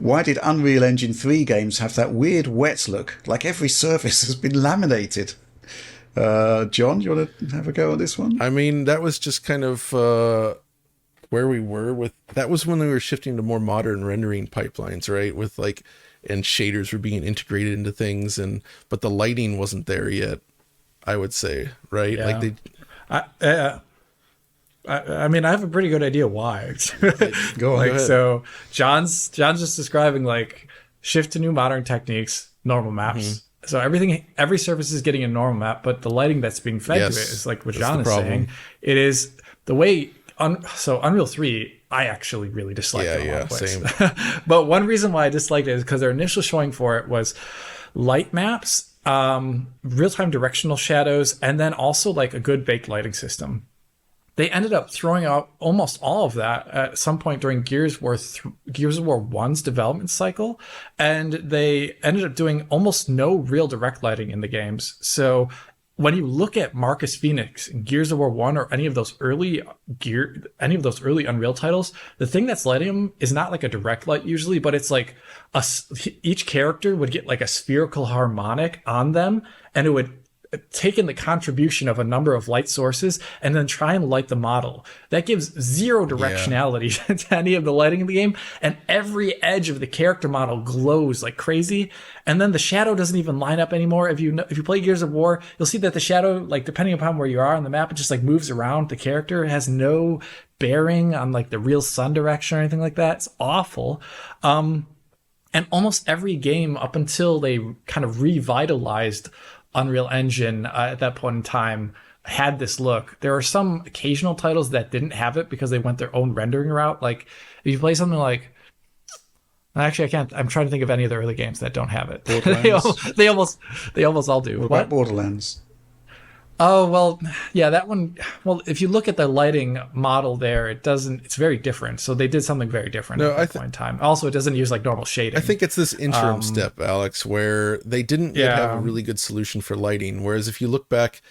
Why did Unreal Engine 3 games have that weird wet look, like every surface has been laminated? John, you want to have a go at this one? I mean, that was just kind of where we were with... That was when we were shifting to more modern rendering pipelines, right? With like... And shaders were being integrated into things, but the lighting wasn't there yet, I would say, right? Yeah. Like I mean, I have a pretty good idea why. Go on. Like, Go ahead. so John's just describing like shift to new modern techniques, normal maps. So every surface is getting a normal map, but the lighting that's being fed to it is like what John is saying. It is the way. So Unreal 3, I actually really disliked it. Yeah, same. But one reason why I disliked it is because their initial showing for it was light maps, real-time directional shadows, and then also like a good baked lighting system. They ended up throwing out almost all of that at some point during Gears of War 1's development cycle, and they ended up doing almost no real direct lighting in the games. So when you look at Marcus Phoenix in Gears of War 1 or any of those early Unreal titles, the thing that's lighting them is not like a direct light usually, but it's like each character would get like a spherical harmonic on them, and it would take in the contribution of a number of light sources and then try and light the model. That gives zero directionality to any of the lighting in the game, and every edge of the character model glows like crazy. And then the shadow doesn't even line up anymore. If you play Gears of War, you'll see that the shadow, like depending upon where you are on the map, it just like moves around the character. It has no bearing on like the real sun direction or anything like that. It's awful. And almost every game up until they kind of revitalized Unreal Engine at that point in time had this look. There are some occasional titles that didn't have it because they went their own rendering route. Like if you play something like, actually I can't, I'm trying to think of any of the early games that don't have it. they almost all do. What about Borderlands? Oh, well, yeah, that one. Well, if you look at the lighting model there, it's very different. So they did something very different at that point in time. Also, it doesn't use like normal shading. I think it's this interim step, Alex, where they didn't yet have a really good solution for lighting. Whereas if you look back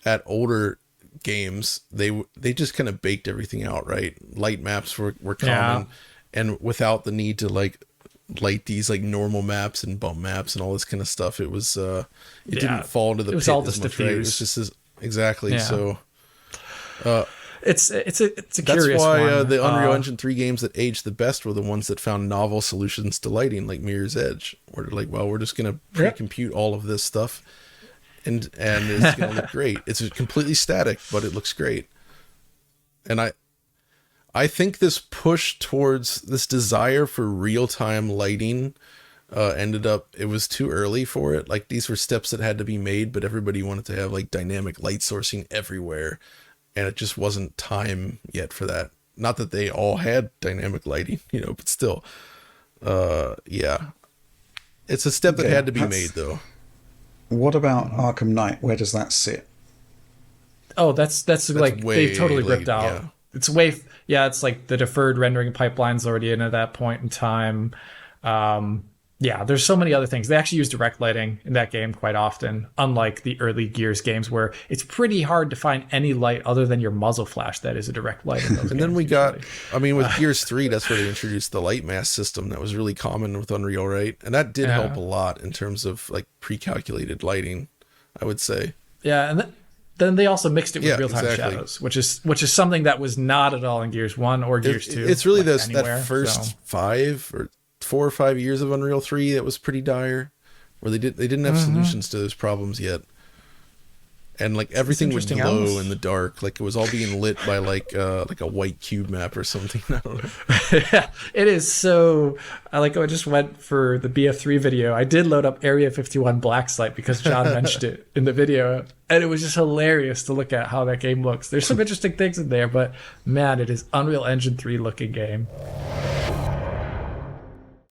at older games, they just kind of baked everything out, right? Light maps were common, and without the need to like light these like normal maps and bump maps and all this kind of stuff, it was didn't fall into the pit all as just much, right? It was just exactly. So it's a that's curious why one. The Unreal Engine 3 games that aged the best were the ones that found novel solutions to lighting, like Mirror's Edge, where they're like, well, we're just gonna pre-compute all of this stuff and it's gonna look great. It's completely static, but it looks great. And I think this push towards this desire for real-time lighting ended up, it was too early for it. Like these were steps that had to be made, but everybody wanted to have like dynamic light sourcing everywhere. And it just wasn't time yet for that. Not that they all had dynamic lighting, but still, it's a step that had to be made though. What about Arkham Knight? Where does that sit? Oh, that's like they've totally ripped out. Yeah. It's it's like the deferred rendering pipeline's already in at that point in time. There's so many other things. They actually use direct lighting in that game quite often, unlike the early Gears games where it's pretty hard to find any light other than your muzzle flash that is a direct light in those And games, then we usually. with Gears 3, that's where they introduced the light mask system that was really common with Unreal, right? And that did help a lot in terms of like pre-calculated lighting, I would say. Yeah, and then they also mixed it with real-time shadows, which is something that was not at all in Gears 1 or Gears 2. It's really like that first 4 or 5 years of Unreal 3 that was pretty dire, where they didn't have solutions to those problems yet. And like everything would glow in the dark, like it was all being lit by like a white cube map or something. I don't know. Yeah, it is so. I just went for the BF3 video. I did load up Area 51 Blacklight because John mentioned it in the video, and it was just hilarious to look at how that game looks. There's some interesting things in there, but man, it is Unreal Engine 3 looking game.